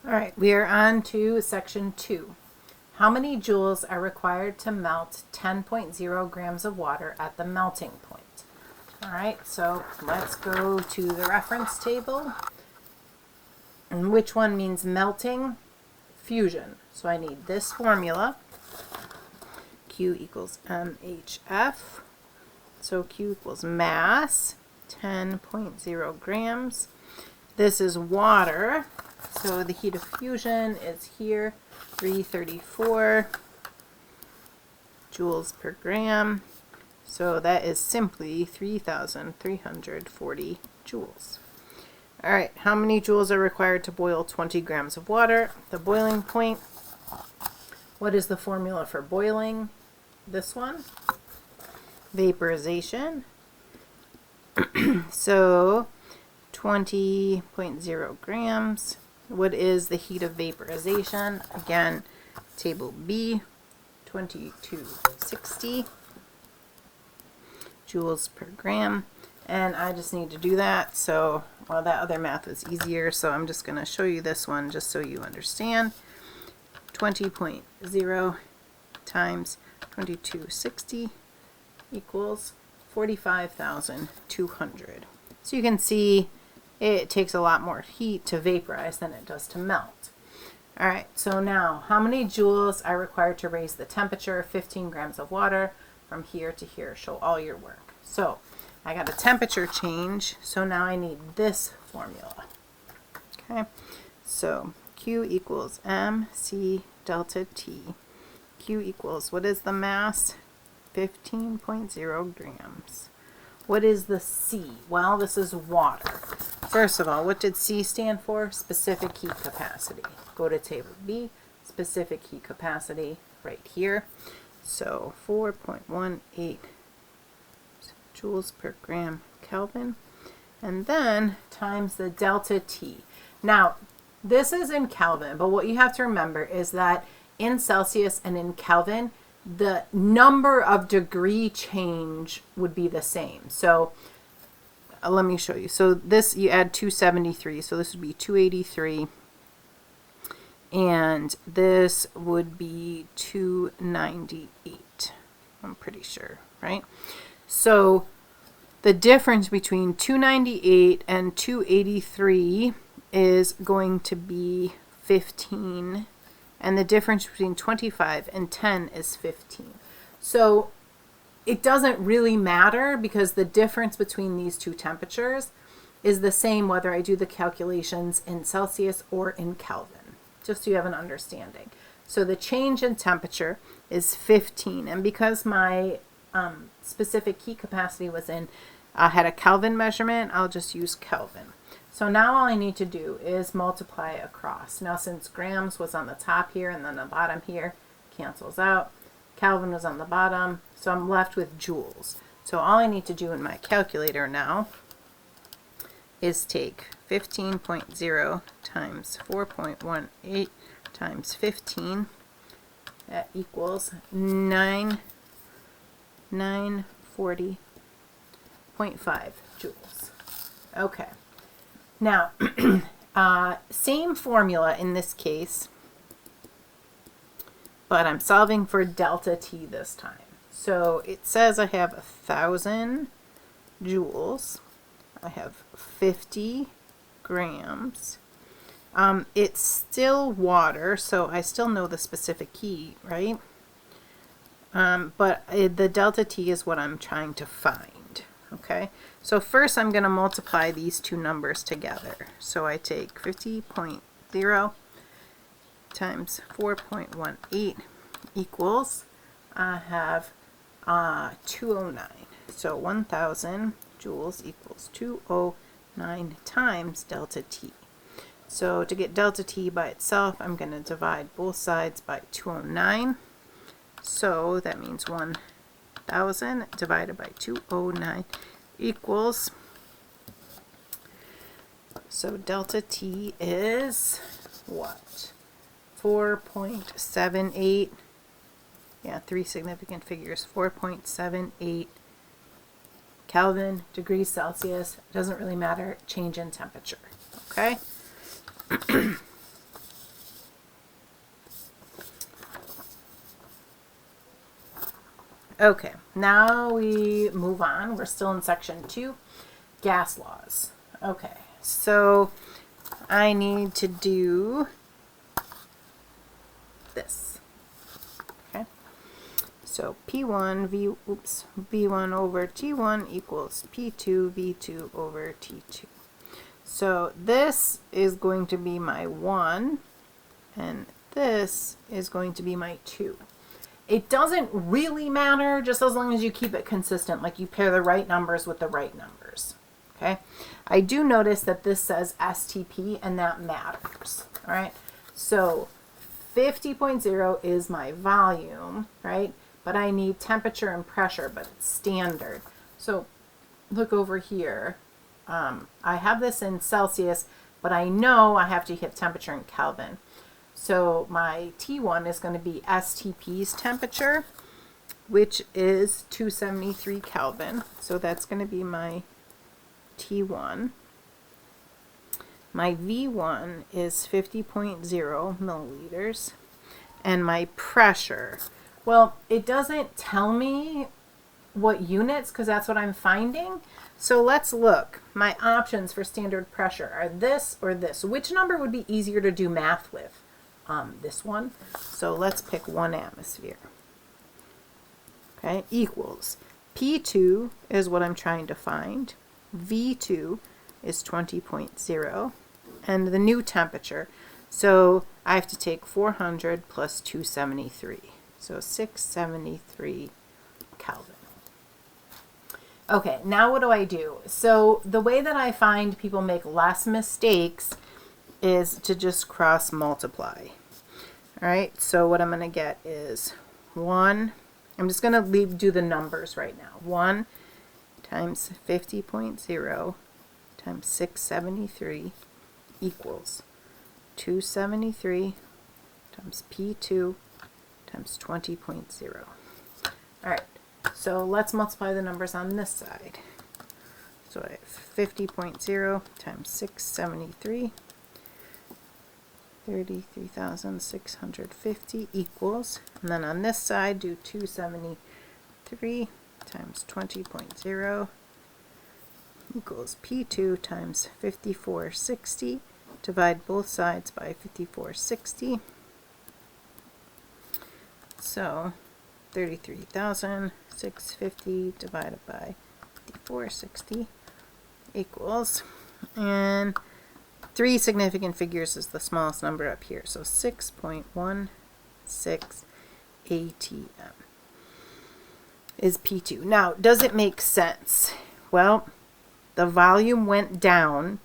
All right, we are on to section 2. How many joules are required to melt 10.0 grams of water at the melting point? All right, so let's go to the reference table. And which one means melting? Fusion. So I need this formula. Q equals MHF. So Q equals mass, 10.0 grams. This is water. So the heat of fusion is here, 334 joules per gram. So that is simply 3,340 joules. All right, how many joules are required to boil 20 grams of water? The boiling point. What is the formula for boiling? This one. Vaporization. So 20.0 grams. What is the heat of vaporization? Again, table B, 2260 joules per gram. And I just need to do that. So, well, that other math was easier. So I'm just going to show you this one just so you understand. 20.0 times 2260 equals 45,200. So you can see it takes a lot more heat to vaporize than it does to melt. All right, so now how many joules are required to raise the temperature of 15 grams of water from here to here? Show all your work. So I got a temperature change, so now I need this formula. Okay, so Q equals MC delta T. Q equals, what is the mass? 15.0 grams. What is the C? Well, this is water. First of all, what did C stand for? Specific heat capacity. Go to table B, specific heat capacity right here. So 4.18 joules per gram Kelvin. And then times the delta T. Now, this is in Kelvin, but what you have to remember is that in Celsius and in Kelvin, the number of degree change would be the same. So let me show you. So this, you add 273, so this would be 283, and this would be 298, I'm pretty sure, right? So the difference between 298 and 283 is going to be 15. And the difference between 25 and 10 is 15. So it doesn't really matter because the difference between these two temperatures is the same whether I do the calculations in Celsius or in Kelvin, just so you have an understanding. So the change in temperature is 15. And because my specific heat capacity was had a Kelvin measurement, I'll just use Kelvin. So now all I need to do is multiply across. Now since grams was on the top here and then the bottom here, cancels out. Kelvin was on the bottom, so I'm left with joules. So all I need to do in my calculator now is take 15.0 times 4.18 times 15. That equals 940.5 joules. Okay. Now, same formula in this case, but I'm solving for delta T this time. So it says I have 1,000 joules. I have 50 grams. It's still water, so I still know the specific heat, right? But the delta T is what I'm trying to find. Okay, so first I'm going to multiply these two numbers together. So I take 50.0 times 4.18 equals, I have 209. So 1,000 joules equals 209 times delta T. So to get delta T by itself, I'm going to divide both sides by 209. So that means 1,000 divided by 209 equals, so delta T is what? 4.78. Yeah, three significant figures. 4.78 Kelvin, degrees Celsius. Doesn't really matter. Change in temperature. Okay? Okay, now we move on. We're still in section 2, gas laws. Okay, so I need to do this. Okay, so V1 over T1 equals P2 V2 over T2. So this is going to be my 1, and this is going to be my 2. It doesn't really matter, just as long as you keep it consistent, like you pair the right numbers with the right numbers. Okay, I do notice that this says STP, and that matters. All right, so 50.0 is my volume, right? But I need temperature and pressure, but it's standard. So look over here. I have this in Celsius, but I know I have to hit temperature in Kelvin. So my T1 is going to be STP's temperature, which is 273 Kelvin. So that's going to be my T1. My V1 is 50.0 milliliters. And my pressure, well, it doesn't tell me what units because that's what I'm finding. So let's look. My options for standard pressure are this or this. Which number would be easier to do math with? This one. So let's pick 1 atmosphere. Okay, equals P2 is what I'm trying to find. V2 is 20.0. And the new temperature. So I have to take 400 plus 273. So 673 Kelvin. Okay, now what do? So the way that I find people make less mistakes is to just cross multiply. All right, so what I'm going to get is 1. I'm just going to do the numbers right now. 1 times 50.0 times 673 equals 273 times P2 times 20.0. All right, so let's multiply the numbers on this side. So I have 50.0 times 673, 33,650 equals, and then on this side do 273 times 20.0 equals P2 times 5460. Divide both sides by 5460. So 33,650 divided by 5460 equals, and 3 significant figures is the smallest number up here, so 6.16 ATM is P2. Now, does it make sense? Well, the volume went down,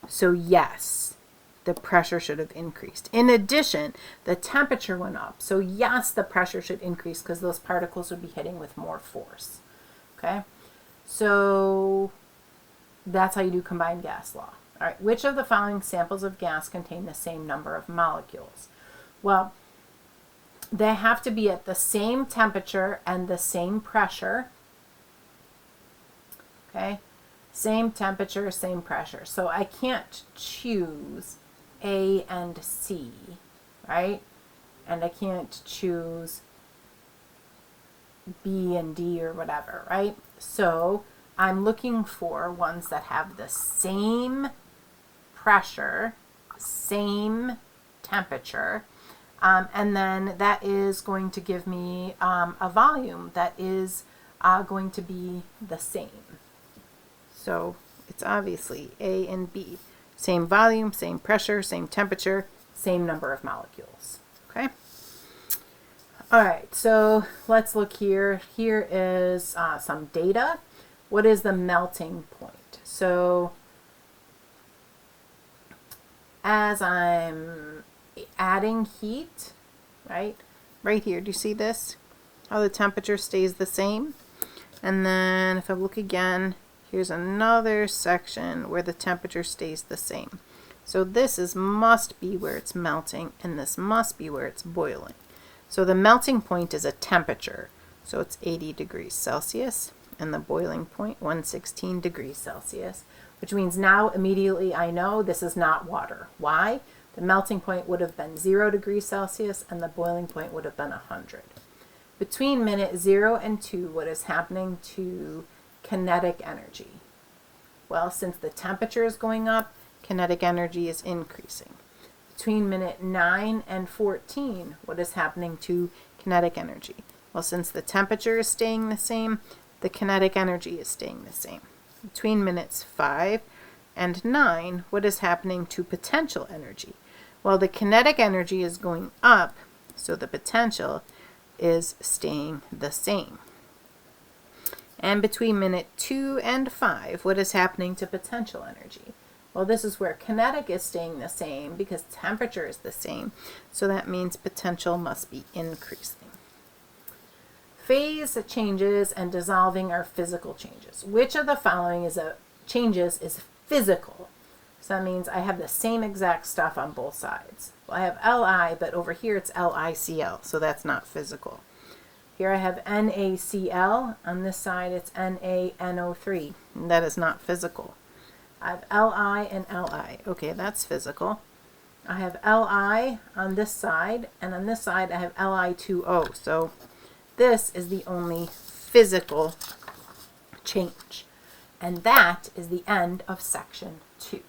so yes, the pressure should have increased. In addition, the temperature went up, so yes, the pressure should increase because those particles would be hitting with more force. Okay, so that's how you do combined gas law. All right, which of the following samples of gas contain the same number of molecules? Well, they have to be at the same temperature and the same pressure. Okay, same temperature, same pressure. So I can't choose A and C, right? And I can't choose B and D or whatever, right? So I'm looking for ones that have the same pressure, same temperature, and then that is going to give me a volume that is going to be the same. So it's obviously A and B. Same volume, same pressure, same temperature, same number of molecules. Okay? All right, so let's look here. Here is some data. What is the melting point? So as I'm adding heat, right here, do you see this? How the temperature stays the same? And then if I look again, here's another section where the temperature stays the same. So this must be where it's melting, and this must be where it's boiling. So the melting point is a temperature. So it's 80 degrees Celsius, and the boiling point 116 degrees Celsius, which means now immediately I know this is not water. Why? The melting point would have been 0 degrees Celsius, and the boiling point would have been 100. Between minute 0 and 2, what is happening to kinetic energy? Well, since the temperature is going up, kinetic energy is increasing. Between minute 9 and 14, what is happening to kinetic energy? Well, since the temperature is staying the same, the kinetic energy is staying the same. Between minutes 5 and 9, what is happening to potential energy? Well, the kinetic energy is going up, so the potential is staying the same. And between minute 2 and 5, what is happening to potential energy? Well, this is where kinetic is staying the same because temperature is the same. So that means potential must be increasing. Phase changes and dissolving are physical changes. Which of the following changes is physical? So that means I have the same exact stuff on both sides. Well, I have Li, but over here it's LiCl, so that's not physical. Here I have NaCl. On this side it's NaNO3. And that is not physical. I have Li and Li. Okay, that's physical. I have Li on this side, and on this side I have Li2O. So this is the only physical change. And that is the end of section 2.